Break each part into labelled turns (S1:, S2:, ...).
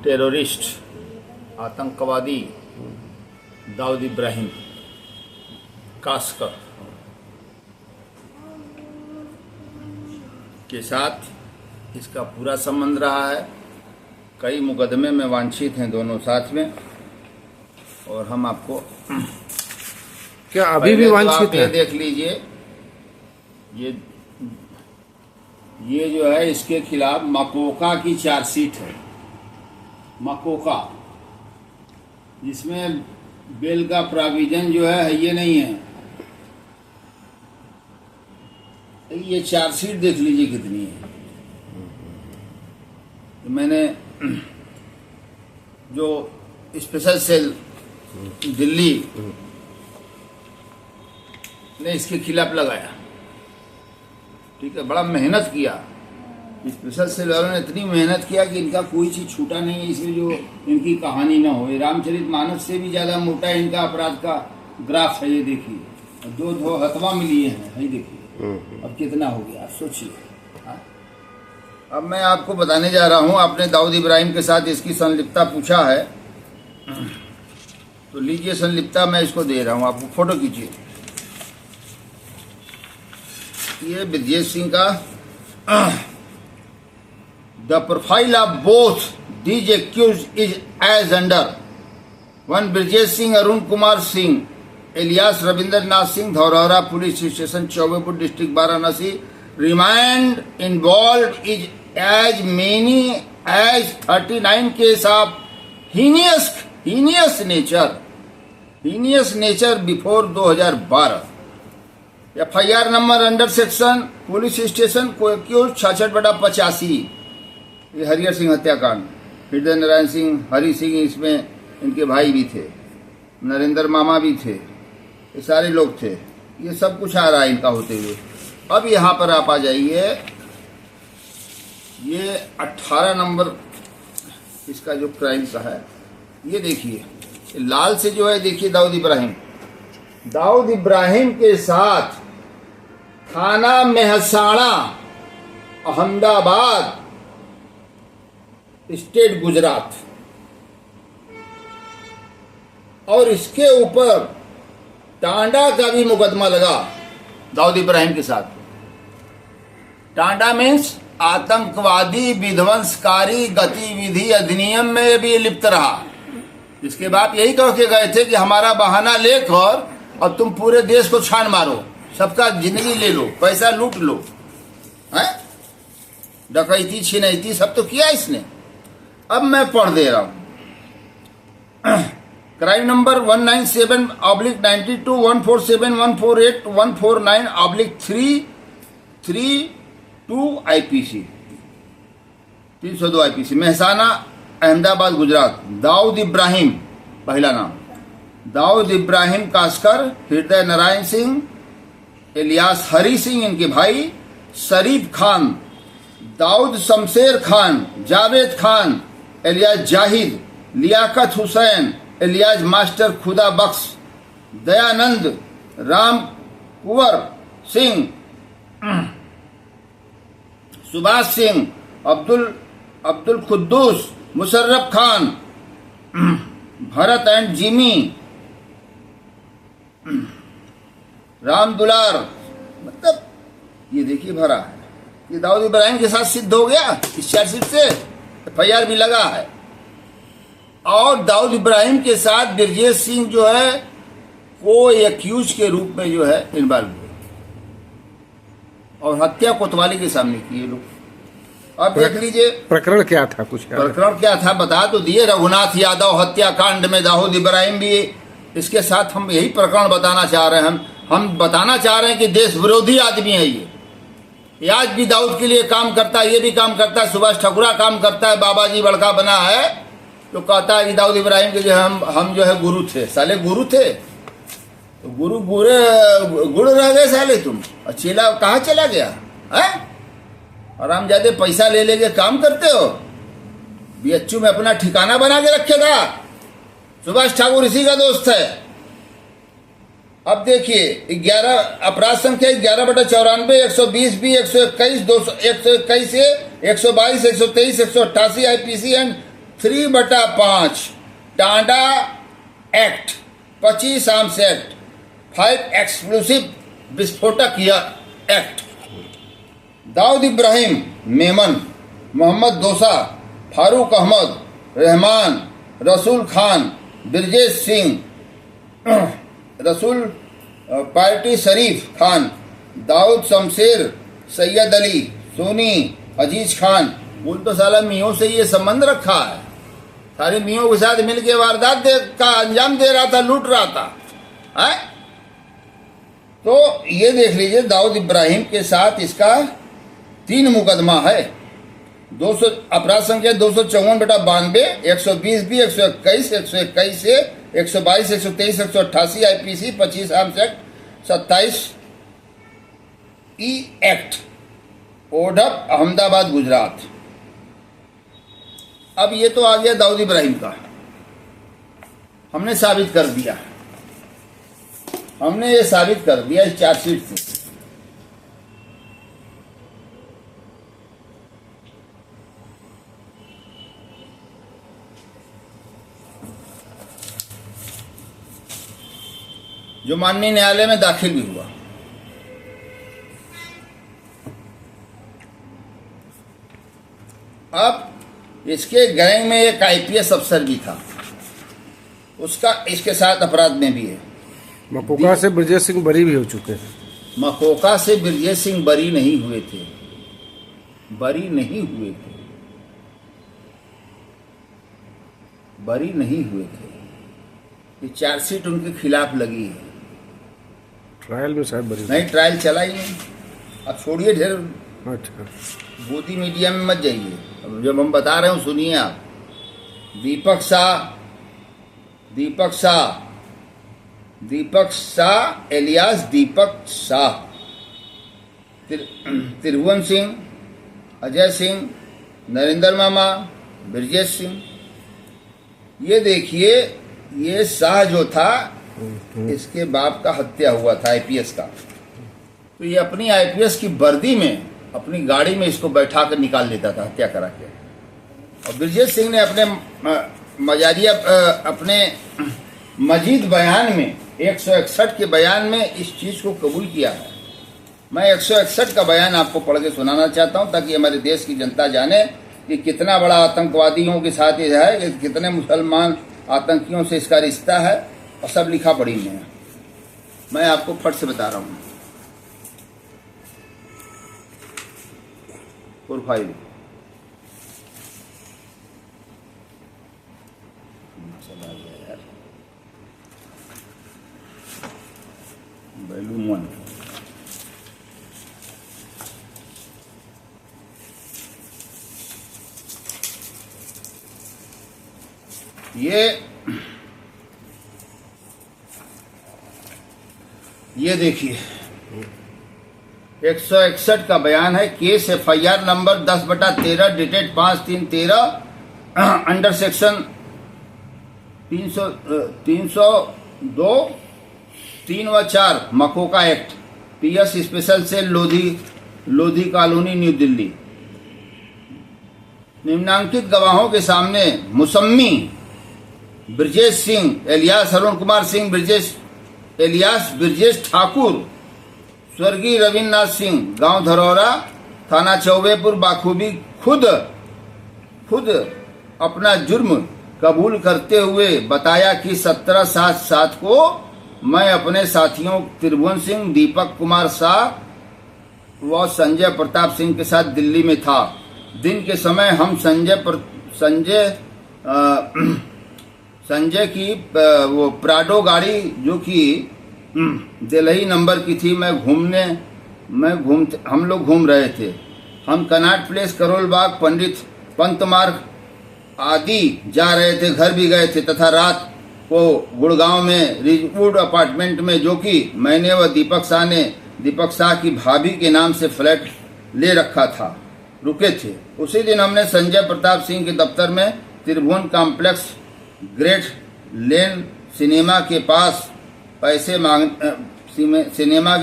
S1: Terrorist आतंकवादी दाऊद इब्राहिम कासकर के साथ इसका पूरा संबंध रहा है। कई मुकदमे में वांछित हैं दोनों साथ में, और हम आपको
S2: क्या अभी भी वांछित है?
S1: देख लीजिए, ये जो है इसके खिलाफ मकोका की चार्जशीट है। मकोका, जिसमें बेल का प्रोविजन जो है ये नहीं है। ये चार्जशीट देख लीजिए कितनी है। तो मैंने जो स्पेशल सेल दिल्ली ने इसके खिलाफ लगाया, ठीक है, बड़ा मेहनत किया। स्पेशल सेल वालों ने इतनी मेहनत किया कि इनका कोई चीज छूटा नहीं है इसमें जो इनकी कहानी ना हो। रामचरितमानस से भी ज्यादा मोटा इनका अपराध का ग्राफ है। ये देखिए, दो हथवा में लिए हैं, ये देखिए अब कितना हो गया, सोचिए। अब मैं आपको बताने जा रहा हूं, आपने दाऊद इब्राहिम के साथ इसकी संलिप्तता पूछा है, तो लीजिए संलिप्तता मैं इसको दे रहा हूं, आपको फोटो खींचिए। ये ब्रजेश सिंह का the profile of both these accused is as under. 1 Brajesh Singh, Arun Kumar Singh, alias Ravindranath Singh, Dhaurahra police station, Chaubepur district, Varanasi, remand involve is as many as 39 case of heinous nature before 2012। FIR number under section police station को accuse 66/85। ये हरिहर सिंह हत्याकांड, हृदय नारायण सिंह, हरि सिंह, इसमें इनके भाई भी थे, नरेंद्र मामा भी थे, ये सारे लोग थे। ये सब कुछ आ रहा है इनका होते हुए। अब यहाँ पर आप आ जाइए, ये 18 नंबर इसका जो क्राइम का है, ये देखिए लाल से जो है, देखिए दाऊद इब्राहिम के साथ थाना मेहसाणा, अहमदाबाद, स्टेट गुजरात, और इसके ऊपर टांडा का भी मुकदमा लगा दाऊद इब्राहिम के साथ। टांडा मीन्स आतंकवादी विध्वंसकारी गतिविधि अधिनियम में भी लिप्त रहा। इसके बाद यही कह के गए थे कि हमारा बहाना लेकर अब तुम पूरे देश को छान मारो, सबका जिंदगी ले लो, पैसा लूट लो, है डकैती छिनैती सब तो किया इसने। अब मैं पढ़ दे रहा हूं। Crime number 197/92, 147, 148, 149/332 IPC, 302 IPC, Mehsana, Ahmedabad, Gujarat. Dawood Ibrahim, पहला नाम दाऊद इब्राहिम कासकर, हृदय नारायण सिंह, इलियास हरि सिंह इनके भाई, शरीफ खान, दाऊद शमशेर खान, जावेद खान, इलियास जाहिद, लियाकत हुसैन, इलियास मास्टर खुदा बख्श, दयानंद, राम कुंवर सिंह, सुभाष सिंह, अब्दुल खुद्दूस, मुशर्रफ खान, भरत एंड जिमी, राम दुलार, मतलब ये देखिए भरा है। ये दाऊद इब्राहिम के साथ सिद्ध हो गया इस चार्जशीट से, FIR भी लगा है। और दाऊद इब्राहिम के साथ ब्रजेश सिंह जो है को एक्यूज के रूप में जो है इन्वॉल्व हुए, और हत्या कोतवाली के सामने की ये लोग। अब देख लीजिए
S2: प्रकरण क्या था, कुछ
S1: प्रकरण क्या था बता तो दिए। रघुनाथ यादव हत्याकांड में दाऊद इब्राहिम भी इसके साथ, हम यही प्रकरण बताना चाह रहे हैं। हम बताना चाह रहे हैं कि देश विरोधी आदमी है ये आज भी दाऊद के लिए काम करता है, ये भी काम करता है, सुभाष ठाकुरा काम करता है, बाबा जी बड़का बना है, तो कहता है कि दाऊद इब्राहिम के जो हम जो है गुरु थे। साले गुरु थे तो गुरु गुड़ रह गए साले तुम, और चेला कहाँ चला गया है? आरामजादे पैसा ले लेके काम करते हो। BHU में अपना ठिकाना बना के रखेगा। सुभाष ठाकुर इसी का दोस्त है। अब देखिए 11 अपराध संख्या 11/94, 120B, 121, 121A, 122, 123, 188 IPC and 3/5 Tanda act, 25 arms act, 5 explosive विस्फोटक एक्ट, दाऊद इब्राहिम मेमन, मोहम्मद दोसा, फारूक अहमद, रहमान, रसूल खान, ब्रजेश सिंह, रसूल पार्टी शरीफ खान, दाऊद शमशेर, सैयद अली, सोनी, अजीज खान। बोल तो साला मियों से ये संबंध रखा है, सारे मियों के साथ मिलके वारदात का अंजाम दे रहा था, लूट रहा था है? तो ये देख लीजिए, दाऊद इब्राहिम के साथ इसका 3 मुकदमा है। 200 अपराध संख्या 254/92, 120 बी, 121, 121 से, 122, 123, 188 आईपीसी, 25 आर्म्स एक्ट, 27 ई एक्ट, ओढप, अहमदाबाद, गुजरात। अब ये तो आ गया दाऊद इब्राहिम का, हमने साबित कर दिया, हमने ये साबित कर दिया इस चार्जशीट से। जो माननीय न्यायालय में दाखिल भी हुआ। अब इसके गैंग में एक आईपीएस अफसर भी था, उसका इसके साथ अपराध में भी है।
S2: मकोका से ब्रजेश सिंह बरी भी हो चुके हैं।
S1: मकोका से ब्रजेश सिंह बरी नहीं हुए थे, बरी नहीं हुए थे, बरी नहीं हुए थे। ये चार्जशीट उनके खिलाफ लगी है।
S2: ट्रायल में शायद बरी
S1: नहीं, ट्रायल चला ही नहीं। अब छोड़िए ढेर
S2: अच्छा,
S1: मोदी मीडिया में मत जाइए। अब जब हम बता रहे हूँ सुनिए आप। दीपक शाह एलियास दीपक शाह, त्रिभुवन सिंह, अजय सिंह, नरेंद्र मामा, ब्रजेश सिंह। ये देखिए, ये शाह जो था, इसके बाप का हत्या हुआ था आईपीएस का। तो ये अपनी आईपीएस की वर्दी में अपनी गाड़ी में इसको बैठा कर निकाल लेता था हत्या करा के। और ब्रजेश सिंह ने अपने मजारिया अपने मजीद बयान में 161 के बयान में इस चीज को कबूल किया है। मैं 161 का बयान आपको पढ़ के सुनाना चाहता हूं, ताकि हमारे देश की जनता जाने कि कितना बड़ा आतंकवादियों के साथ ये है, कि कितने मुसलमान आतंकियों से इसका रिश्ता है, और सब लिखा पढ़ी में है। मैं आपको फट से बता रहा हूं। प्रोफाइल वैल्यूम 1, ये देखिए 161 का बयान है। Case FIR number 10/13 dated 5/3/13 under section 302 3 व 4 MCOCA act, PS special cell Lodhi colony, new Delhi. निम्नांकित गवाहों के सामने मुसम्मी ब्रजेश सिंह एलियास अरुण कुमार सिंह एलियास ब्रजेश ठाकुर, स्वर्गीय रविन्द्रनाथ सिंह, गांव धरौरा, थाना चौबेपुर, बाखूबी खुद अपना जुर्म कबूल करते हुए बताया कि 17/7/7 को मैं अपने साथियों त्रिभुवन सिंह, दीपक कुमार शाह व संजय प्रताप सिंह के साथ दिल्ली में था। दिन के समय हम संजय की वो प्राडो गाड़ी, जो कि दिल्ली नंबर की थी, हम लोग घूम रहे थे। हम कनाट प्लेस, करोल बाग, पंत मार्ग आदि जा रहे थे, घर भी गए थे, तथा रात को गुड़गांव में रिजवुड अपार्टमेंट में, जो कि मैंने व दीपक शाह की भाभी के नाम से फ्लैट ले रखा था, रुके थे। उसी दिन हमने संजय प्रताप सिंह के दफ्तर में त्रिभुवन कॉम्प्लेक्स ग्रेट लेन सिनेमा के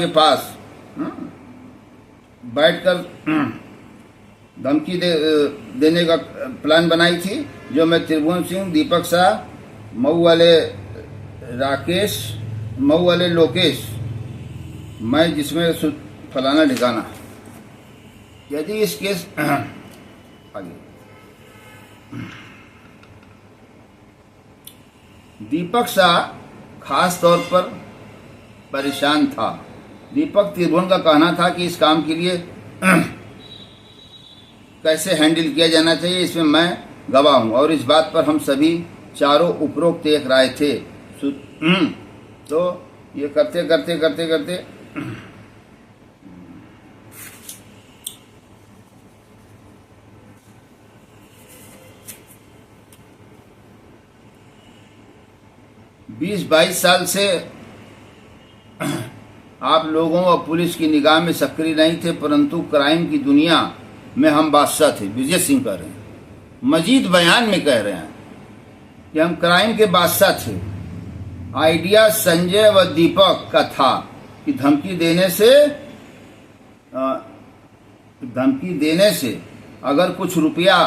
S1: पास बैठकर धमकी देने का प्लान बनाई थी, जो मैं त्रिभुवन सिंह, दीपक शाह, मऊ वाले राकेश, मऊ वाले लोकेश, मैं जिसमें फलाना ठिकाना। यदि इस केस आगे दीपक शाह खास तौर पर परेशान था। दीपक त्रिभुवन का कहना था कि इस काम के लिए कैसे हैंडल किया जाना चाहिए, इसमें मैं गवाह हूं, और इस बात पर हम सभी चारों उपरोक्त एक राय थे। तो ये करते करते करते करते बीस 22 साल से आप लोगों और पुलिस की निगाह में सक्रिय नहीं थे, परंतु क्राइम की दुनिया में हम बादशाह थे। विजय सिंह कह रहे हैं, मजीद बयान में कह रहे हैं कि हम क्राइम के बादशाह थे। आइडिया संजय व दीपक का था कि धमकी देने से अगर कुछ रुपया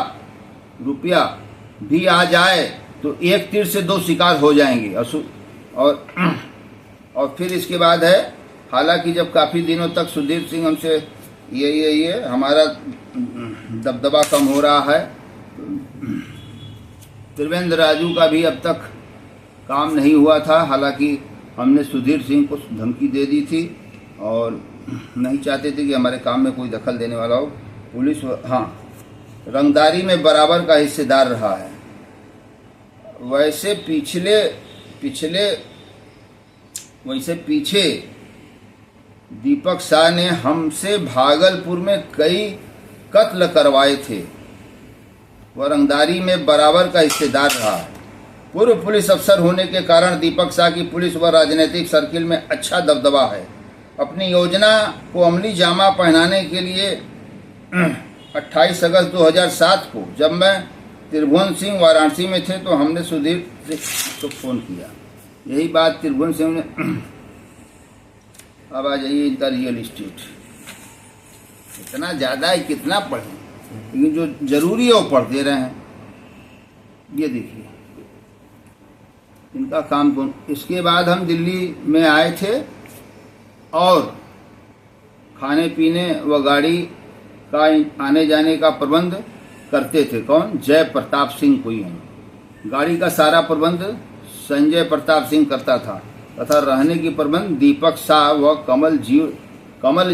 S1: भी आ जाए तो एक तीर से 2 शिकार हो जाएंगे। और फिर इसके बाद है, हालांकि जब काफी दिनों तक सुधीर सिंह हमसे ये हमारा दबदबा कम हो रहा है, त्रिवेंद्र राजू का भी अब तक काम नहीं हुआ था। हालांकि हमने सुधीर सिंह को धमकी दे दी थी और नहीं चाहते थे कि हमारे काम में कोई दखल देने वाला हो। पुलिस रंगदारी में बराबर का हिस्सेदार रहा है। वैसे पीछे दीपक शाह ने हमसे भागलपुर में कई कत्ल करवाए थे। वह रंगदारी में बराबर का हिस्सेदार रहा है। पूर्व पुलिस अफसर होने के कारण दीपक शाह की पुलिस व राजनीतिक सर्किल में अच्छा दबदबा है। अपनी योजना को अमली जामा पहनाने के लिए 28 अगस्त 2007 को जब मैं त्रिभुवन सिंह वाराणसी में थे तो हमने सुधीर को फोन किया। यही बात त्रिभुवन सिंह ने अब आ जाइए इनका रियल इस्टेट इतना ज़्यादा है, कितना पढ़ें, लेकिन जो जरूरी है वो पढ़ दे रहे हैं। ये देखिए इनका काम कौन। इसके बाद हम दिल्ली में आए थे और खाने पीने व गाड़ी का आने जाने का प्रबंध करते थे। कौन? जय प्रताप सिंह कोई है। गाड़ी का सारा प्रबंध संजय प्रताप सिंह करता था तथा रहने की प्रबंध दीपक शाह व कमल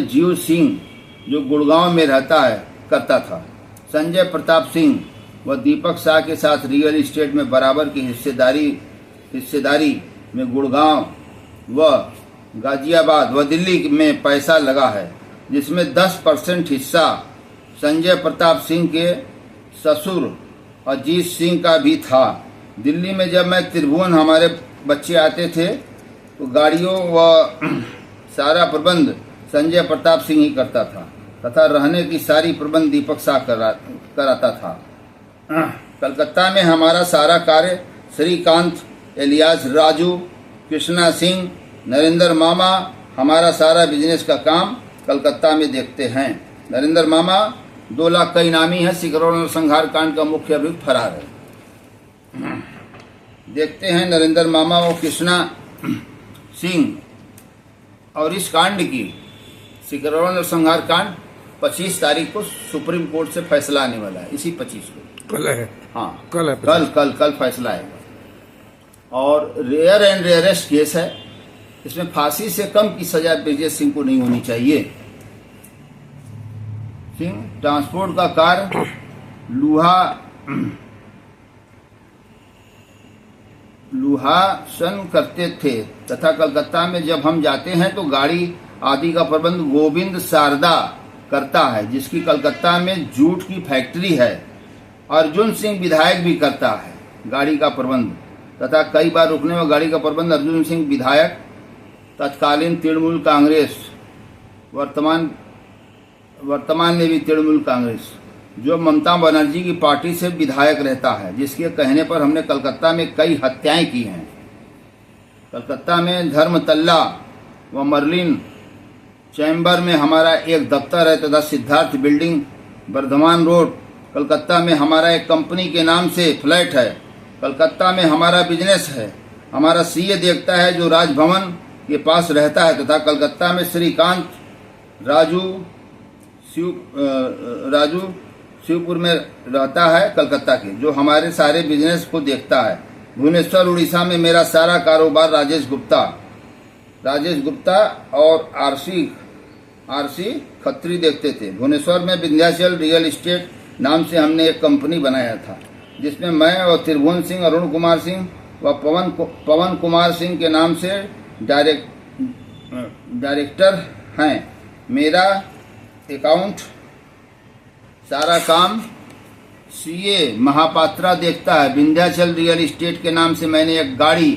S1: जीव सिंह जो गुड़गांव में रहता है करता था। संजय प्रताप सिंह व दीपक शाह के साथ रियल एस्टेट में बराबर की हिस्सेदारी में गुड़गांव व गाजियाबाद व दिल्ली में पैसा लगा है, जिसमें 10% हिस्सा संजय प्रताप सिंह के ससुर अजीत सिंह का भी था। दिल्ली में जब मैं त्रिभुवन हमारे बच्चे आते थे तो गाड़ियों व सारा प्रबंध संजय प्रताप सिंह ही करता था तथा रहने की सारी प्रबंध दीपक शाह कराता था। कलकत्ता में हमारा सारा कार्य श्रीकांत, इलियास, राजू, कृष्णा सिंह, नरेंद्र मामा हमारा सारा बिजनेस का काम कलकत्ता में देखते हैं। नरेंद्र मामा 2 लाख का इनामी है। सिकरौल संहार कांड का मुख्य अभियुक्त फरार है। देखते हैं नरेंद्र मामा और कृष्णा सिंह। और इस कांड की सिकरौल संहार कांड 25 तारीख को सुप्रीम कोर्ट से फैसला आने वाला है। इसी 25 को
S2: कल है।
S1: हाँ
S2: कल है।
S1: कल फैसला आएगा। और रेयर एंड रेयरेस्ट केस है। इसमें फांसी से कम की सजा विजय सिंह को नहीं होनी चाहिए। सिंह ट्रांसपोर्ट का कार्य लुहासन करते थे तथा कलकत्ता में जब हम जाते हैं तो गाड़ी आदि का प्रबंध गोविंद शारदा करता है, जिसकी कलकत्ता में जूट की फैक्ट्री है। अर्जुन सिंह विधायक भी करता है गाड़ी का प्रबंध तथा कई बार रुकने व गाड़ी का प्रबंध अर्जुन सिंह विधायक तत्कालीन तृणमूल कांग्रेस, वर्तमान में भी तृणमूल कांग्रेस, जो ममता बनर्जी की पार्टी से विधायक रहता है, जिसके कहने पर हमने कलकत्ता में कई हत्याएं की हैं। कलकत्ता में धर्मतल्ला व मर्लिन चैम्बर में हमारा एक दफ्तर है तथा सिद्धार्थ बिल्डिंग वर्धमान रोड कलकत्ता में हमारा एक कंपनी के नाम से फ्लैट है। कलकत्ता में हमारा बिजनेस है। हमारा सीए देखता है जो राजभवन के पास रहता है, तथा कलकत्ता में श्रीकांत राजू शिवपुर में रहता है कलकत्ता के, जो हमारे सारे बिजनेस को देखता है। भुवनेश्वर उड़ीसा में मेरा सारा कारोबार राजेश गुप्ता और आरसी खत्री देखते थे। भुवनेश्वर में विंध्याचल रियल एस्टेट नाम से हमने एक कंपनी बनाया था, जिसमें मैं और त्रिभुवन सिंह, अरुण कुमार सिंह व पवन कुमार सिंह के नाम से डायरेक्टर हैं। मेरा अकाउंट सारा काम सीए महापात्रा देखता है। विंध्याचल रियल एस्टेट के नाम से मैंने एक गाड़ी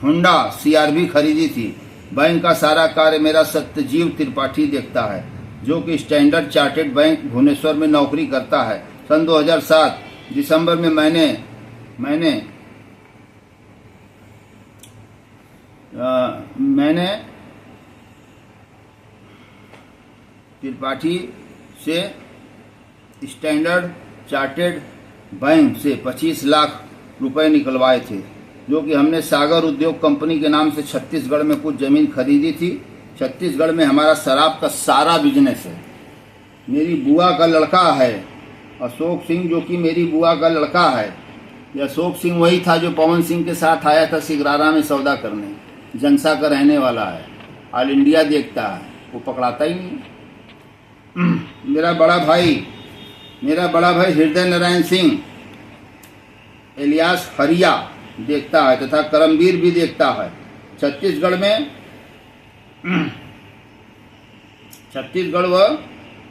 S1: होंडा CRV खरीदी थी। बैंक का सारा कार्य मेरा सत्यजीव त्रिपाठी देखता है, जो कि स्टैंडर्ड चार्टेड बैंक भुवनेश्वर में नौकरी करता है। सन 2007 दिसंबर में मैंने त्रिपाठी से स्टैंडर्ड चार्टेड बैंक से 25 लाख रुपए निकलवाए थे, जो कि हमने सागर उद्योग कंपनी के नाम से छत्तीसगढ़ में कुछ जमीन खरीदी थी। छत्तीसगढ़ में हमारा शराब का सारा बिजनेस है। मेरी बुआ का लड़का है अशोक सिंह, जो कि मेरी बुआ का लड़का है। यह अशोक सिंह वही था जो पवन सिंह के साथ आया था सिगरारा में सौदा करने। जनसा का रहने वाला है, ऑल इंडिया देखता है, वो पकड़ाता ही नहीं। मेरा बड़ा भाई हृदय नारायण सिंह इलियास हरिया देखता है, तथा करमवीर भी देखता है। छत्तीसगढ़ व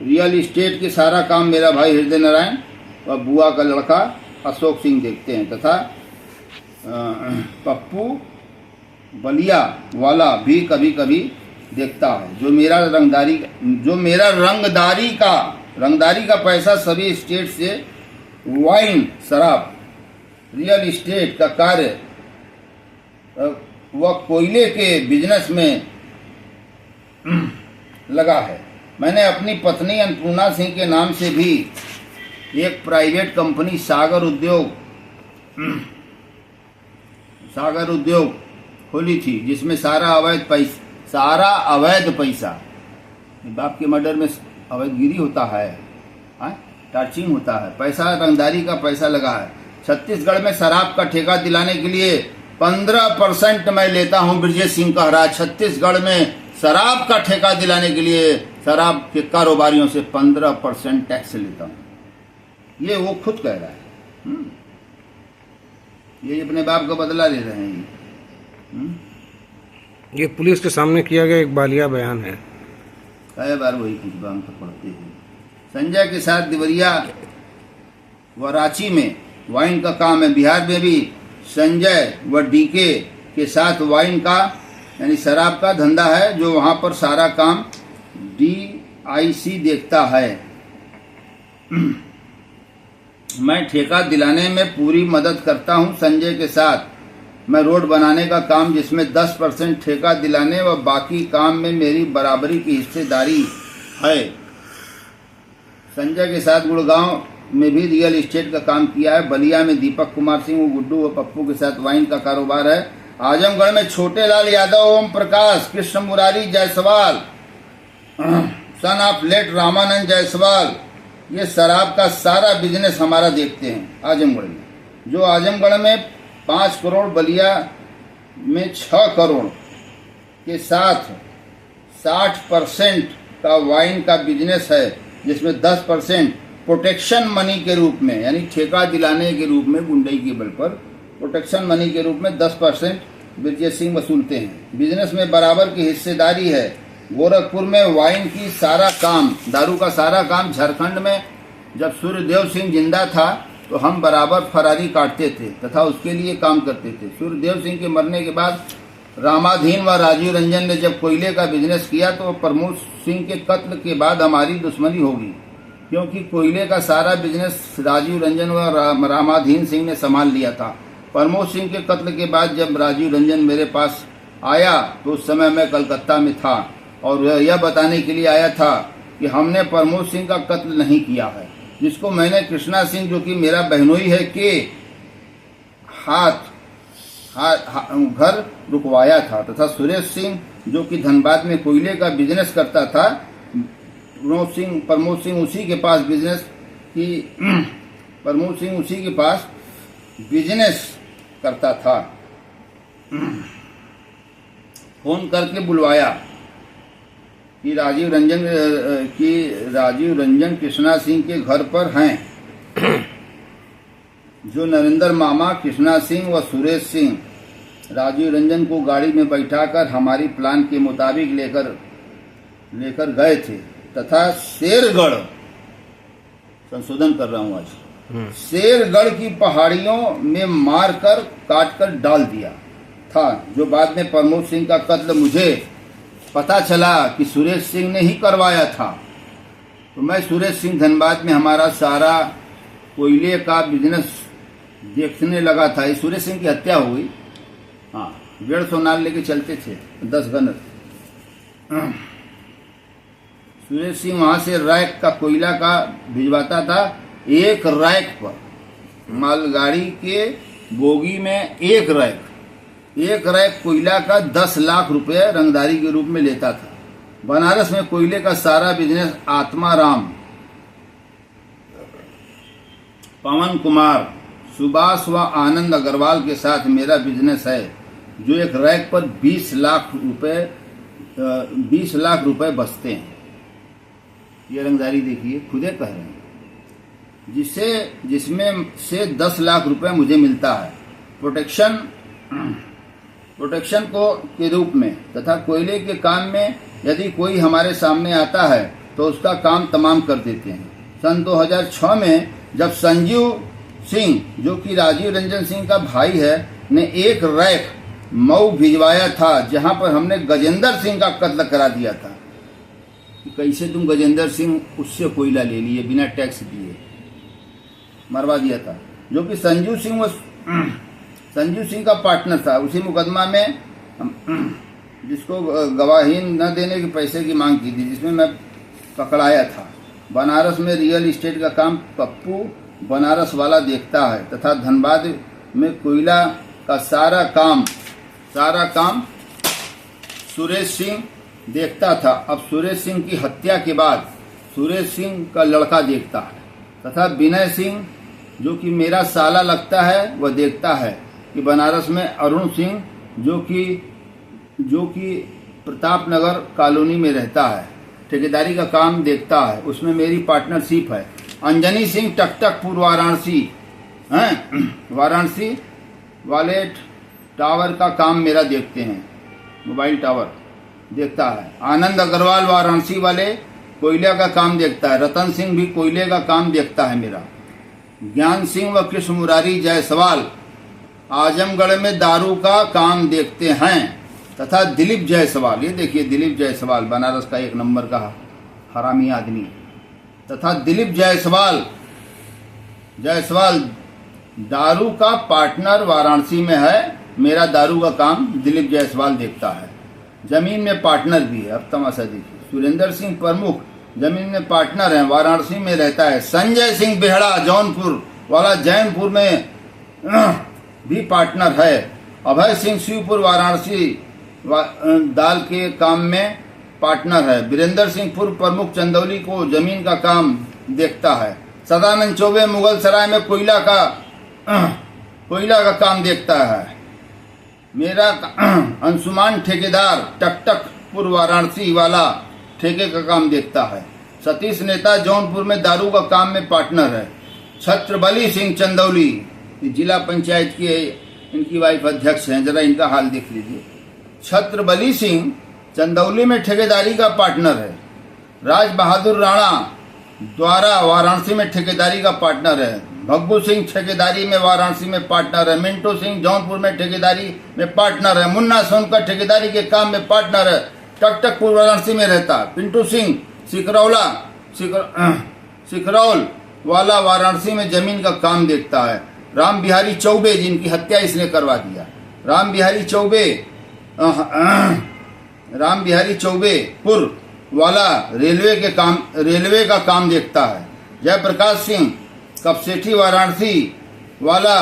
S1: रियल एस्टेट के सारा काम मेरा भाई हृदय नारायण व बुआ का लड़का अशोक सिंह देखते हैं, तथा पप्पू बलिया वाला भी कभी कभी देखता है। जो मेरा रंगदारी का पैसा सभी स्टेट से वाइन, शराब, रियल एस्टेट का कार्य व कोयले के बिजनेस में लगा है। मैंने अपनी पत्नी अन्नपूर्णा सिंह के नाम से भी एक प्राइवेट कंपनी सागर उद्योग खोली थी, जिसमें सारा अवैध पैसा, बाप के मर्डर में अवैधगिरी होता है, टार्चिंग होता है, पैसा रंगदारी का पैसा लगा है। छत्तीसगढ़ में शराब का ठेका दिलाने के लिए 15% मैं लेता हूं। ब्रजेश सिंह कहरा छत्तीसगढ़ में शराब का ठेका दिलाने के लिए शराब के कारोबारियों से 15% टैक्स लेता हूं। ये वो खुद कह रहा है। ये अपने बाप का बदला ले रहे हैं।
S2: ये पुलिस के सामने किया गया एक बालिया बयान है।
S1: कई बार वही खुतबा हम तक पढ़ते हैं। संजय के साथ देवरिया व रांची में वाइन का काम है। बिहार में भी संजय व डीके के साथ वाइन का यानी शराब का धंधा है, जो वहां पर सारा काम DIC देखता है। मैं ठेका दिलाने में पूरी मदद करता हूं। संजय के साथ मैं रोड बनाने का काम, जिसमें 10% ठेका दिलाने व बाकी काम में मेरी बराबरी की हिस्सेदारी है। संजय के साथ गुड़गांव में भी रियल एस्टेट का काम किया है। बलिया में दीपक कुमार सिंह व गुड्डू व पप्पू के साथ वाइन का कारोबार है। आजमगढ़ में Chhote Lal Yadav, Om Prakash, Krishna Murari Jaiswal, son of late Ramanand Jaiswal, ये शराब का सारा बिजनेस हमारा देखते हैं आजमगढ़ में। जो आजमगढ़ में 5 करोड़, बलिया में 6 करोड़ के साथ 60% का वाइन का बिजनेस है, जिसमें 10% प्रोटेक्शन मनी के रूप में यानी ठेका दिलाने के रूप में गुंडई के बल पर प्रोटेक्शन मनी के रूप में 10% ब्रजेश सिंह वसूलते हैं। बिजनेस में बराबर की हिस्सेदारी है। गोरखपुर में वाइन की सारा काम, दारू का सारा काम झारखंड में जब सूर्यदेव सिंह जिंदा था तो हम बराबर फरारी काटते थे तथा उसके लिए काम करते थे। सूर्यदेव सिंह के मरने के बाद रामाधीन व राजीव रंजन ने जब कोयले का बिजनेस किया तो प्रमोद सिंह के कत्ल के बाद हमारी दुश्मनी होगी, क्योंकि कोयले का सारा बिजनेस राजीव रंजन व रामाधीन सिंह ने संभाल लिया था। प्रमोद सिंह के कत्ल के बाद जब राजीव रंजन मेरे पास आया तो उस समय मैं कलकत्ता में था और यह बताने के लिए आया था कि हमने प्रमोद सिंह का कत्ल नहीं किया है, जिसको मैंने कृष्णा सिंह जो कि मेरा बहनोई है के घर रुकवाया था, तथा सुरेश सिंह जो कि धनबाद में कोयले का बिजनेस करता था, प्रमोद सिंह उसी के पास बिजनेस करता था। फोन करके बुलवाया कि राजीव रंजन कृष्णा सिंह के घर पर हैं, जो नरेंद्र मामा, कृष्णा सिंह व सुरेश सिंह राजीव रंजन को गाड़ी में बैठाकर हमारी प्लान के मुताबिक लेकर गए थे, तथा शेरगढ़, संशोधन कर रहा हूं आज, शेरगढ़ की पहाड़ियों में मारकर काटकर डाल दिया था, जो बाद में प्रमोद सिंह का कत्ल मुझे पता चला कि सुरेश सिंह ने ही करवाया था। तो मैं सुरेश सिंह धनबाद में हमारा सारा कोयले का बिजनेस देखने लगा था। इस सुरेश सिंह की हत्या हुई। हाँ, 150 नाल लेके चलते थे, 10 गन। सुरेश सिंह वहां से रैक का कोयला का भिजवाता था, एक रैक पर, मालगाड़ी के बोगी में एक रैक कोयला का 10 लाख रुपए रंगदारी के रूप में लेता था। बनारस में कोयले का सारा बिजनेस आत्माराम, पवन कुमार, सुभाष व आनंद अग्रवाल के साथ मेरा बिजनेस है, जो एक रैक पर 20 लाख रुपए बचते हैं। ये रंगदारी देखिए, खुदे कह रहे हैं, जिसमें से 10 लाख रुपए मुझे मिलता है प्रोटेक्शन के रूप में, तथा कोयले के काम में यदि कोई हमारे सामने आता है तो उसका काम तमाम कर देते हैं। सन 2006 में जब संजीव सिंह, जो कि राजीव रंजन सिंह का भाई है, ने एक रैक मऊ भिजवाया था, जहां पर हमने गजेंद्र सिंह का कत्ल करा दिया था। कैसे तुम गजेंद्र सिंह उससे कोयला ले लिए बिना टैक्स दिए, मरवा दिया था, जो कि संजीव सिंह का पार्टनर था। उसी मुकदमा में जिसको गवाही न देने के पैसे की मांग की थी, जिसमें मैं पकड़ाया था। बनारस में रियल एस्टेट का काम पप्पू बनारस वाला देखता है, तथा धनबाद में कोयला का सारा काम सुरेश सिंह देखता था। अब सुरेश सिंह की हत्या के बाद सुरेश सिंह का लड़का देखता है, तथा विनय सिंह जो कि मेरा साला लगता है, वह देखता है कि बनारस में अरुण सिंह जो कि प्रताप नगर कॉलोनी में रहता है, ठेकेदारी का काम देखता है, उसमें मेरी पार्टनरशिप है। अंजनी सिंह टकटकपुर वाराणसी वाले टावर का काम मेरा देखते हैं, मोबाइल टावर देखता है। आनंद अग्रवाल वाराणसी वाले कोयले का काम देखता है। रतन सिंह भी कोयले का काम देखता है मेरा। ज्ञान सिंह व कृष्ण मुरारी जायसवाल आजमगढ़ में दारू का काम देखते हैं, तथा दिलीप जायसवाल, ये देखिए दिलीप जायसवाल बनारस का 1 नंबर का हरामी आदमी, तथा दिलीप जायसवाल दारू का पार्टनर वाराणसी में है। मेरा दारू का काम दिलीप जायसवाल देखता है। जमीन में पार्टनर भी है। अब तमाशा देखिए, सुरेंद्र सिंह प्रमुख जमीन में पार्टनर है, वाराणसी में रहता है। संजय सिंह बेहड़ा जौनपुर वाला जैनपुर में भी पार्टनर है। अभय सिंह शिवपुर वाराणसी दाल के काम में पार्टनर है। वीरेंद्र सिंह पूर्व प्रमुख चंदौली को जमीन का काम देखता है। सदानंद चौबे मुगल सराय में कोयला का काम देखता है। मेरा अंशुमान ठेकेदार टकटकपुर वाराणसी वाला ठेके का काम देखता है। सतीश नेता जौनपुर में दारू का काम में पार्टनर है। छत्रबली सिंह चंदौली जिला पंचायत के इनकी वाइफ अध्यक्ष हैं, जरा इनका हाल देख लीजिए। छत्रबली सिंह चंदौली में ठेकेदारी का पार्टनर है। राज बहादुर राणा द्वारा वाराणसी में ठेकेदारी का पार्टनर है। भग्गू सिंह ठेकेदारी में वाराणसी में पार्टनर है। मिंटू सिंह जौनपुर में ठेकेदारी में पार्टनर है। मुन्ना सोनकर ठेकेदारी के काम में पार्टनर है, टकटकपुर वाराणसी में रहता है। पिंटू सिंह सिकरौल वाला वाराणसी में जमीन का काम देखता है। राम बिहारी चौबे, जिनकी हत्या इसने करवा दिया, राम बिहारी चौबे पूर्व वाला रेलवे का काम देखता है। जयप्रकाश सिंह कपसेठी वाराणसी वाला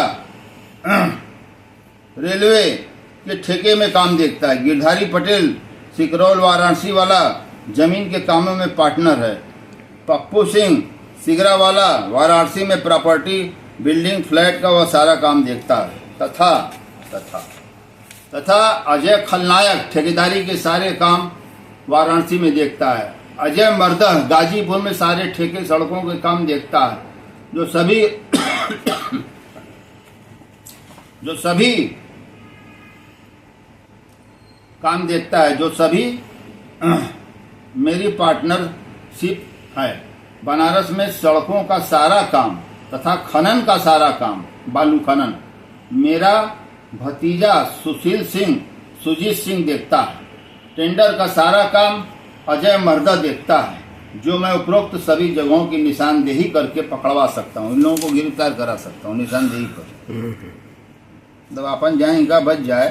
S1: रेलवे के ठेके में काम देखता है। गिरधारी पटेल सिकरौल वाराणसी वाला जमीन के कामों में पार्टनर है। पप्पू सिंह सिगरा वाला वाराणसी में प्रॉपर्टी बिल्डिंग फ्लैट का वह सारा काम देखता है। तथा अजय खलनायक ठेकेदारी के सारे काम वाराणसी में देखता है। अजय मर्दह गाजीपुर में सारे ठेके सड़कों के काम देखता है। जो सभी काम देखता है, जो सभी मेरी पार्टनरशिप है। बनारस में सड़कों का सारा काम तथा खनन का सारा काम, बालू खनन, मेरा भतीजा सुजीत सिंह देखता है। टेंडर का सारा काम अजय मर्दा देखता है। जो मैं उपरोक्त सभी जगहों की निशानदेही करके पकड़वा सकता हूँ, इन लोगों को गिरफ्तार करा सकता हूँ निशानदेही कर। जब अपन जाए इनका बच जाए।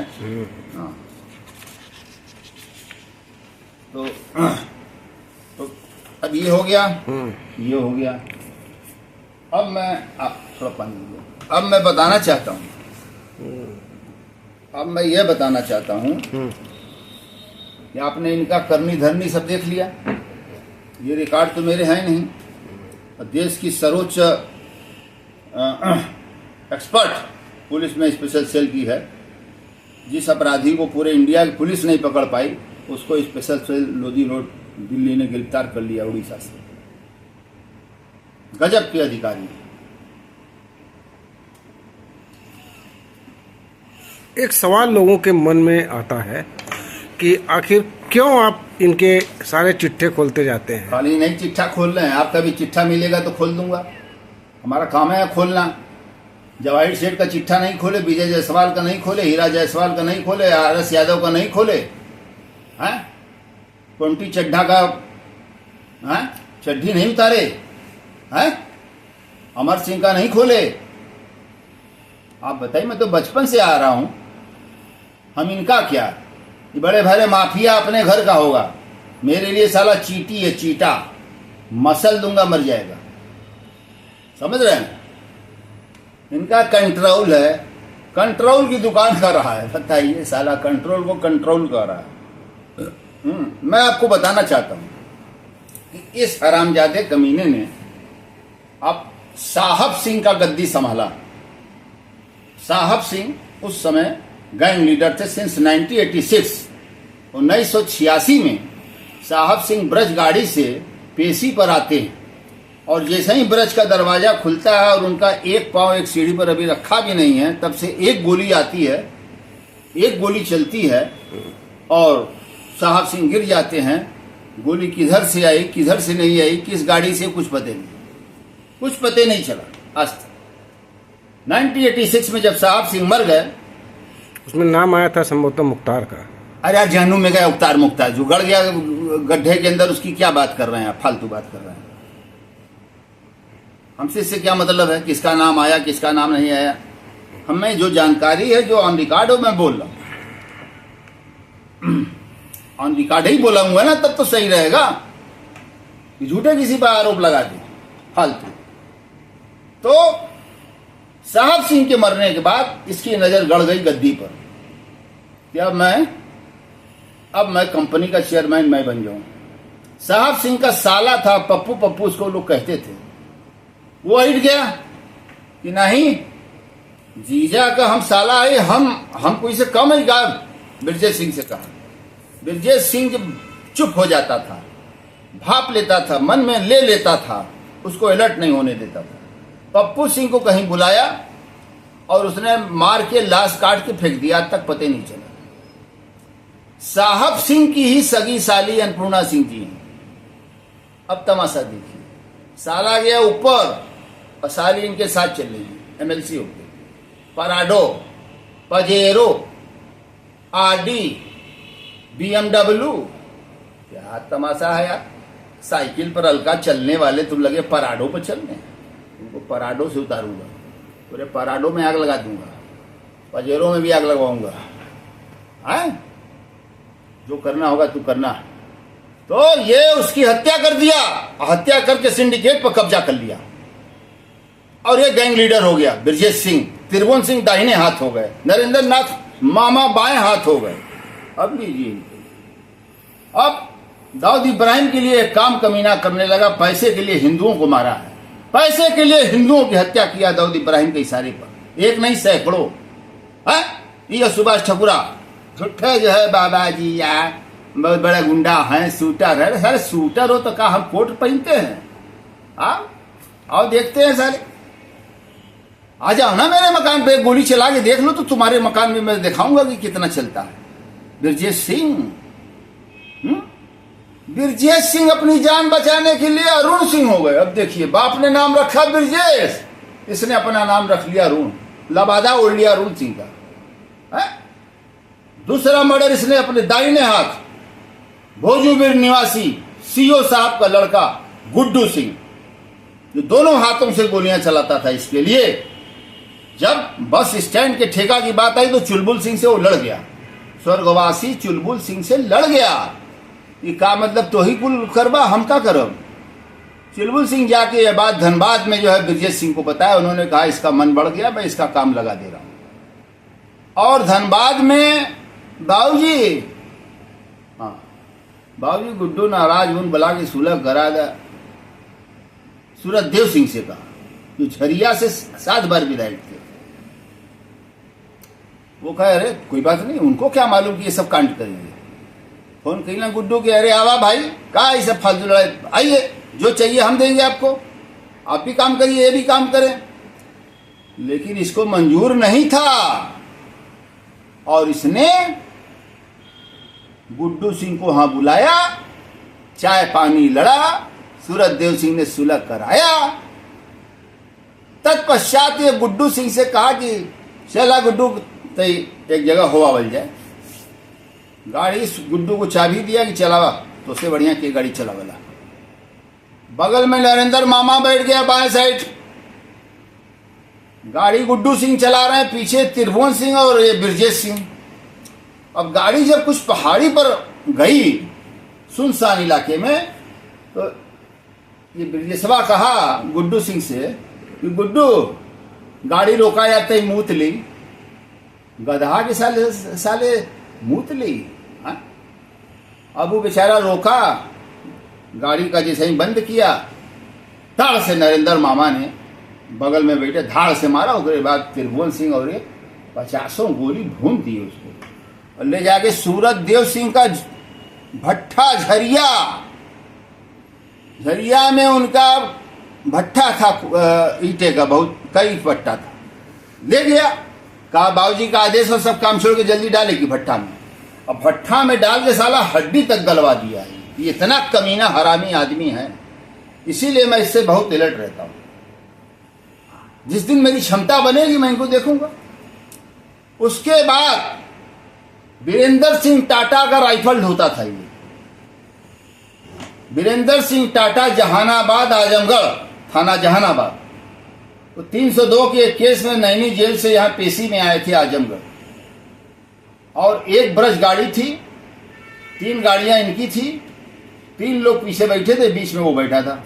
S1: हाँ, तो अब ये हो गया, ये हो गया। अब मैं थोड़ा पानी, अब मैं बताना चाहता हूँ, अब मैं ये बताना चाहता हूँ कि आपने इनका करनी धरनी सब देख लिया। ये रिकॉर्ड तो मेरे हैं नहीं। देश की सर्वोच्च एक्सपर्ट पुलिस में स्पेशल सेल की है। जिस अपराधी को पूरे इंडिया की पुलिस नहीं पकड़ पाई, उसको special cell Lodhi road Delhi ने गिरफ्तार कर लिया उड़ीसा से। गजब के अधिकारी।
S2: एक सवाल लोगों के मन में आता है कि आखिर क्यों आप इनके सारे चिट्ठे खोलते जाते हैं?
S1: खाली नहीं चिट्ठा खोल रहे हैं, आपका भी चिट्ठा मिलेगा तो खोल दूंगा। हमारा काम है खोलना। जवाहिर शेठ का चिट्ठा नहीं खोले, विजय जायसवाल का नहीं खोले, हीरा जायसवाल का नहीं खोले, RS यादव का नहीं खोले, हैं? कोंटी चड्ढा का चड्ढी नहीं उतारे, हैं? अमर सिंह का नहीं खोले। आप बताइए, मैं तो बचपन से आ रहा हूं। हम इनका क्या, ये बड़े भारे माफिया अपने घर का होगा। मेरे लिए साला चीटी है, चीटा, मसल दूंगा मर जाएगा। समझ रहे हैं? इनका कंट्रोल है, कंट्रोल की दुकान कर रहा है। बताइए, साला कंट्रोल को कंट्रोल कर रहा है। मैं आपको बताना चाहता हूं कि इस हरामजादे कमीने ने अब साहब सिंह का गद्दी संभाला। साहब सिंह उस समय गैंग लीडर थे सिंस 1986 में साहब सिंह ब्रज गाड़ी से पेशी पर आते हैं और जैसे ही ब्रज का दरवाजा खुलता है और उनका एक पांव एक सीढ़ी पर अभी रखा भी नहीं है, तब से एक गोली आती है, एक गोली चलती है और साहब सिंह गिर जाते हैं। गोली किधर से आई, किधर से नहीं आई, किस गाड़ी से, कुछ पते नहीं चला आज तक। 1986 में जब साहब सिंह मर गए,
S2: उसमें नाम आया था संभवतः मुख्तार का।
S1: अरे यार, जानू में गया उख्तार मुख्तार, जो गड़ गया गड्ढे के अंदर, उसकी क्या बात कर रहे हैं आप? फालतू बात कर रहे हैं। हमसे इससे क्या मतलब है किसका नाम आया, किसका नाम नहीं आया? हमें जो जानकारी है, जो ऑन रिकॉर्ड हो, मैं बोल रहा हूं। ऑन रिकॉर्ड ही बोला हूँ ना, तब तो सही रहेगा। झूठे किसी पर आरोप लगा दे फालतू। तो साहब सिंह के मरने के बाद इसकी नजर गड़ गई गद्दी पर कि अब मैं कंपनी का चेयरमैन मैं बन जाऊं। साहब सिंह का साला था पप्पू उसको लोग कहते थे। वो हिट गया कि नहीं, जीजा का हम साला है, हम कोई से कम है क्या? ब्रजेश सिंह से कहा। ब्रजेश सिंह जब चुप हो जाता था, भाप लेता था, मन में ले लेता था, उसको अलर्ट नहीं होने देता था। पप्पू सिंह को कहीं बुलाया और उसने मार के लाश काट के फेंक दिया, आज तक पता नहीं चला। साहब सिंह की ही सगी साली अन्नपूर्णा सिंह जी हैं। अब तमाशा देखिए, साला गया ऊपर और साली इनके साथ चल रही है, MLC हो गई। पराडो, पजेरो, आरडी, BMW, क्या तमाशा है यार। साइकिल पर हल्का चलने वाले तुम लगे पराडो पर चलने। उनको पराडो से उतारूंगा, पूरे पराडो में आग लगा दूंगा, पजेरो में भी आग लगवाऊंगा। है जो करना होगा तू करना। तो ये उसकी हत्या कर दिया, हत्या करके सिंडिकेट पर कब्जा कर लिया और ये गैंग लीडर हो गया ब्रजेश सिंह। त्रिभुवन सिंह दाहिने हाथ हो गए, नरेंद्र नाथ मामा बाएं हाथ हो गए। अब लीजिए, अब दाऊद इब्राहिम के लिए एक काम कमीना करने लगा, पैसे के लिए हिंदुओं को मारा है, पैसे के लिए हिंदुओं की हत्या किया दाऊद इब्राहिम के इशारे पर, एक नहीं सैकड़ों। है ये सुभाष ठकुरा झूठे जो है बाबा जी यार बहुत बड़ा गुंडा है, शूटर है। सर शूटर हो तो क्या हम कोट पहनते हैं? आओ देखते हैं सारे, आ जाओ ना मेरे मकान पे, गोली चला के देख लो तो तुम्हारे मकान में मैं दिखाऊंगा कि कितना चलता है। ब्रजेश सिंह, ब्रजेश सिंह अपनी जान बचाने के लिए अरुण सिंह हो गए। अब देखिए, बाप ने नाम रखा ब्रजेश, इसने अपना नाम रख लिया अरुण, लबादा ओढ़ लिया अरुण सिंह का। है? दूसरा मर्डर इसने अपने दाहिने हाथ भोजूबिर निवासी सीओ साहब का लड़का गुड्डू सिंह, जो दोनों हाथों से गोलियां चलाता था इसके लिए। जब बस स्टैंड के ठेका की बात आई तो चुलबुल सिंह से वो लड़ गया, स्वर्गवासी चुलबुल सिंह से लड़ गया। ये का मतलब तो ही कुल करबा, हम का करब। चुलबुल सिंह जाके ये बात धनबाद में जो है ब्रजेश सिंह को बताया, उन्होंने कहा इसका मन बढ़ गया, मैं इसका काम लगा दे रहा हूं। और धनबाद में बाबूजी, हाँ बाबूजी गुड्डू नाराज उन बुला के सुलह करा दा। सूरत देव सिंह से कहा, जो झरिया से 7 बार विधायक थे। वो कहे अरे कोई बात नहीं, उनको क्या मालूम कि ये सब कांड करेंगे। फोन कही ना गुड्डू के, अरे आवा भाई, कहा ये सब फालतू लड़ाई, आइए जो चाहिए हम देंगे आपको, आप भी काम करिए ये भी काम करें। लेकिन इसको मंजूर नहीं था और इसने गुड्डू सिंह को वहां बुलाया, चाय पानी लड़ा, सूरत देव सिंह ने सुलह कराया। तत्पश्चात ये गुड्डू सिंह से कहा कि चला गुड्डू तो एक जगह होवा बल जाए। गाड़ी गुड्डू को चाबी दिया कि चलावा, तो उससे बढ़िया की गाड़ी चला वाला। बगल में नरेंद्र मामा बैठ गया बाएं साइड, गाड़ी गुड्डू सिंह चला रहे हैं, पीछे त्रिभुवन सिंह और ये ब्रजेश सिंह। अब गाड़ी जब कुछ पहाड़ी पर गई सुनसान इलाके में, तो ये ब्रजेशवा कहा गुड्डू सिंह से कि गुड्डू गाड़ी रोका जाता ही मूत ली, गधा के साले मूत ली। अब वो बेचारा रोका, गाड़ी का जैसे ही बंद किया, धाड़ से नरेंद्र मामा ने बगल में बैठे धाड़ से मारा। उसके बाद त्रिभुवन सिंह और ये 50 गोली भून दी उसको और ले जाके सूरत देव सिंह का भट्ठा झरिया में उनका भट्ठा था, ईटे का बहुत कई भट्ठा था, ले गया। कहा बाबूजी का आदेश और सब काम छोड़ के जल्दी डाले कि भट्ठा में। अब भट्ठा में डाल के साला हड्डी तक गलवा दिया है। ये इतना कमीना हरामी आदमी है, इसीलिए मैं इससे बहुत अलर्ट रहता हूं। जिस दिन मेरी क्षमता बनेगी मैं इनको देखूंगा। उसके बाद वीरेंद्र सिंह टाटा का राइफल ढोता था ये। वीरेंद्र सिंह टाटा जहानाबाद आजमगढ़ थाना जहानाबाद, तो 302 के केस में नैनी जेल से यहां पेशी में आए थे आजमगढ़। और एक ब्रश गाड़ी थी, 3 गाड़ियां इनकी थी, 3 लोग पीछे बैठे थे, बीच में वो बैठा था।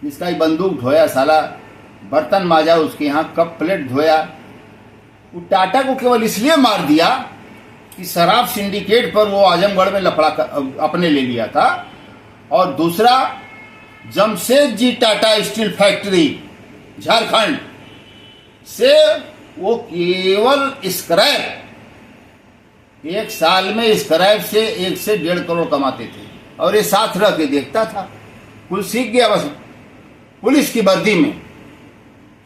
S1: जिसका ही बंदूक ढोया साला, बर्तन माजा उसके यहाँ, कप प्लेट धोया। वो टाटा को केवल इसलिए मार दिया कि शराब सिंडिकेट पर वो आजमगढ़ में लफड़ा अपने ले लिया था। और दूसरा, जमशेद जी टाटा स्टील फैक्ट्री झारखंड से वो केवल स्क्रैप, 1 साल में स्क्रैप से 1 से 1.5 करोड़ कमाते थे। और ये साथ रह के देखता था। कुल सीख गया बस पुलिस की वर्दी में,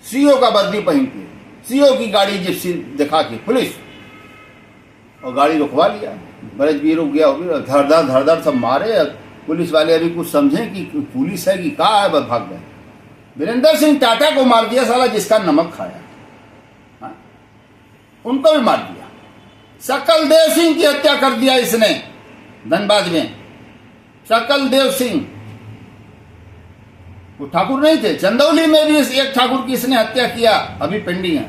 S1: सीओ का वर्दी पहन के, सीओ की गाड़ी जिप्सी दिखा के पुलिस, और गाड़ी रुकवा लिया। ब्रज भी रुक गया, धड़ सब मारे। पुलिस वाले अभी कुछ समझे कि पुलिस है कि कहा है, भाग गए। वीरेंद्र सिंह टाटा को मार दिया साला जिसका नमक खाया, हाँ? उनको भी मार दिया। सकल देव सिंह की हत्या कर दिया इसने धनबाद में। सकल देव सिंह वो ठाकुर नहीं थे, चंदौली में भी एक ठाकुर की इसने हत्या किया, अभी पेंडिंग है।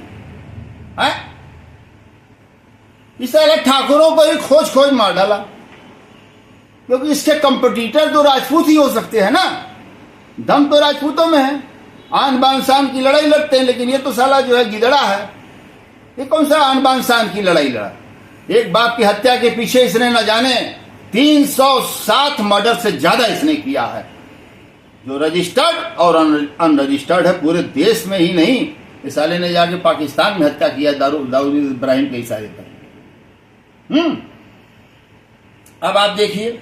S1: इस तरह ठाकुरों को ही खोज मार डाला। क्योंकि इसके कंपटीटर तो राजपूत ही हो सकते हैं ना, दम तो राजपूतों में है। आन बान शान की लड़ाई लड़ते हैं, लेकिन ये तो साला जो है गिदड़ा है। ये कौन सा आन बान शान की लड़ाई लड़ा? एक बाप की हत्या के पीछे इसने न जाने 307 मर्डर से ज्यादा इसने किया है, जो रजिस्टर्ड और अनरजिस्टर्ड है पूरे देश में ही नहीं। इस साले ने जाके पाकिस्तान में हत्या किया दाऊद इब्राहिम के इशारे पर। अब आप देखिए,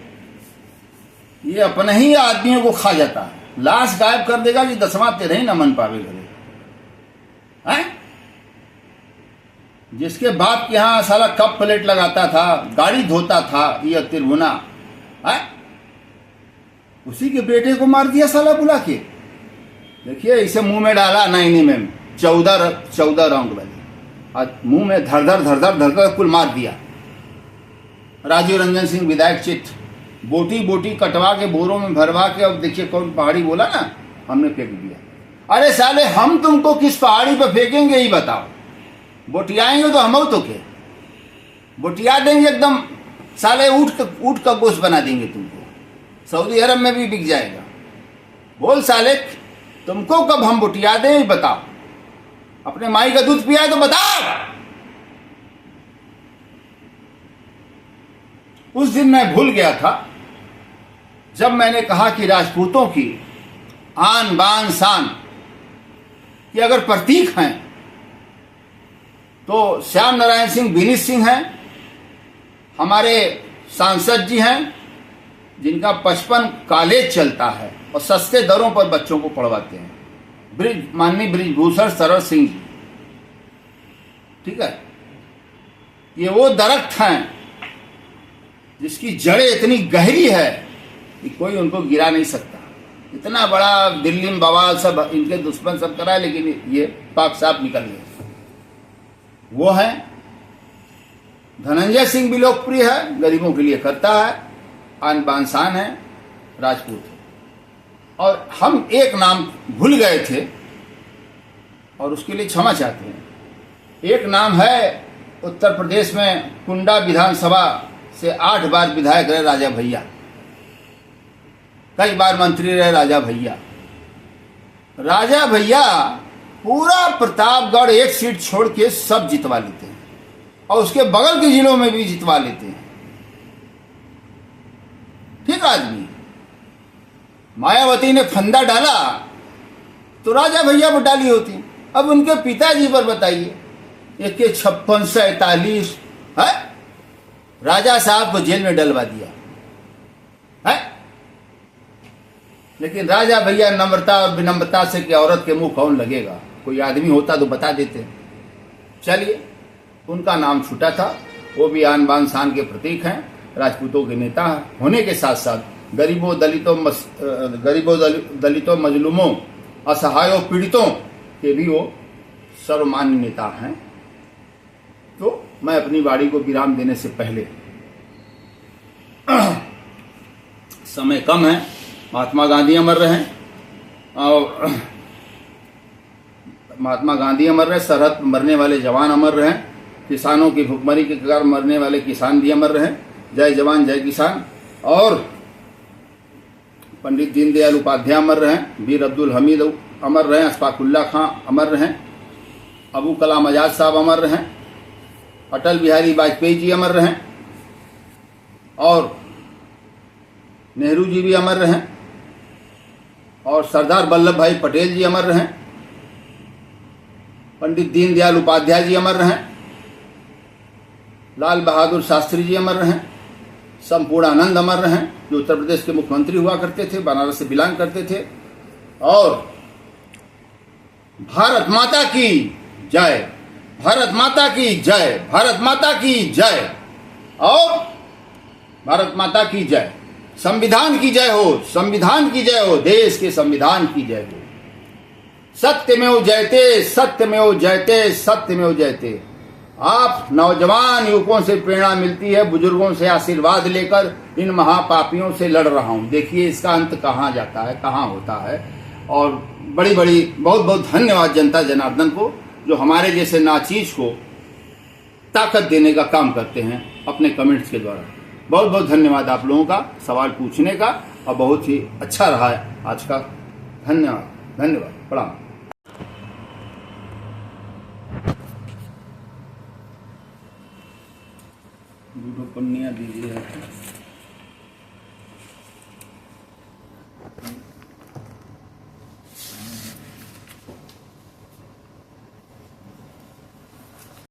S1: ये अपने ही आदमियों को खा जाता है, लाश गायब कर देगा कि 10वां 13 न मन पावे घरे हैं। जिसके बाप के यहां साला कप प्लेट लगाता था, गाड़ी धोता था, ये तिरहुना है, उसी के बेटे को मार दिया साला बुला के। देखिए, इसे मुंह में डाला 9 में 14 राउंड वाली, और मुंह में धर कुल मार दिया। राजीव रंजन सिंह विधायक चिट बोटी कटवा के बोरों में भरवा के, अब देखिए कौन पहाड़ी बोला ना, हमने फेंक दिया। अरे साले, हम तुमको किस पहाड़ी पर फेंकेंगे ही बताओ? बोटियाएंगे तो हम तो के बोटिया देंगे एकदम, साले ऊँट का गोश्त बना देंगे तुमको, सऊदी अरब में भी बिक जाएगा। बोल साले, तुमको कब हम बोटिया दें बताओ? अपने माई का दूध पिया है तो बताओ। उस दिन मैं भूल गया था जब मैंने कहा कि राजपूतों की आन बान शान कि अगर प्रतीक हैं तो श्याम नारायण सिंह विनीत सिंह हैं, हमारे सांसद जी हैं, जिनका 55 कॉलेज चलता है और सस्ते दरों पर बच्चों को पढ़वाते हैं, माननीय बृजभूषण शरण सिंह जी। ठीक है, ये वो दरख्त हैं जिसकी जड़ें इतनी गहरी है कि कोई उनको गिरा नहीं सकता। इतना बड़ा दिल्ली में बवाल सब इनके दुश्मन सब करा है, लेकिन ये पाक साफ निकल गए। वो है धनंजय सिंह, भी लोकप्रिय है, गरीबों के लिए करता है, आन बान शान है, राजपूत है। और हम एक नाम भूल गए थे और उसके लिए क्षमा चाहते हैं। एक नाम है, उत्तर प्रदेश में कुंडा विधानसभा से 8 बार विधायक रहे राजा भैया, कई बार मंत्री रहे राजा भैया। राजा भैया पूरा प्रतापगढ़ एक सीट छोड़ के सब जितवा लेते हैं और उसके बगल के जिलों में भी जितवा लेते हैं। ठीक आदमी। मायावती ने फंदा डाला तो राजा भैया पर डाली होती। अब उनके पिताजी पर बताइए, 5647 है, राजा साहब को जेल में डलवा दिया है। लेकिन राजा भैया नम्रता और विनम्रता से कि औरत के मुंह कौन लगेगा, कोई आदमी होता तो बता देते। चलिए, उनका नाम छूटा था। वो भी आन बान शान के प्रतीक हैं, राजपूतों के नेता होने के साथ साथ गरीबों दलितों मजलूमों असहायों पीड़ितों के भी वो सर्वमान्य नेता हैं। तो मैं अपनी वाणी को विराम देने से पहले, समय कम है, महात्मा गांधी अमर रहे और महात्मा गांधी अमर रहे, सरहद पर मरने वाले जवान अमर रहे, किसानों की भुखमरी के कारण मरने वाले किसान भी अमर रहे। जय जवान जय किसान। और पंडित दीनदयाल उपाध्याय अमर रहे, वीर अब्दुल हमीद अमर रहे, अशफाकुल्ला खां अमर रहे, अबू कलाम आजाद साहब अमर रहे, अटल बिहारी वाजपेयी जी अमर रहे और नेहरू जी भी अमर रहे और सरदार वल्लभ भाई पटेल जी अमर रहे, पंडित दीनदयाल उपाध्याय जी अमर रहे, लाल बहादुर शास्त्री जी अमर रहे, संपूर्णानंद अमर रहे, जो उत्तर प्रदेश के मुख्यमंत्री हुआ करते थे, बनारस से बिलोंग करते थे। और भारत माता की जय, भारत माता की जय, भारत माता की जय और भारत माता की जय। संविधान की जय हो, संविधान की जय हो, देश के संविधान की जय हो। सत्यमेव जयते, सत्यमेव जयते, सत्यमेव जयते। आप नौजवान युवकों से प्रेरणा मिलती है, बुजुर्गों से आशीर्वाद लेकर इन महापापियों से लड़ रहा हूं। देखिए इसका अंत कहां जाता है, कहां होता है। और बड़ी बड़ी बहुत बहुत धन्यवाद जनता जनार्दन को, जो हमारे जैसे नाचीज को ताकत देने का काम करते हैं अपने कमेंट्स के द्वारा। बहुत बहुत धन्यवाद आप लोगों का सवाल पूछने का, और बहुत ही अच्छा रहा है आज का। धन्यवाद धन्यवाद, प्रणाम। वीडियो पन्नियाँ दीजिए।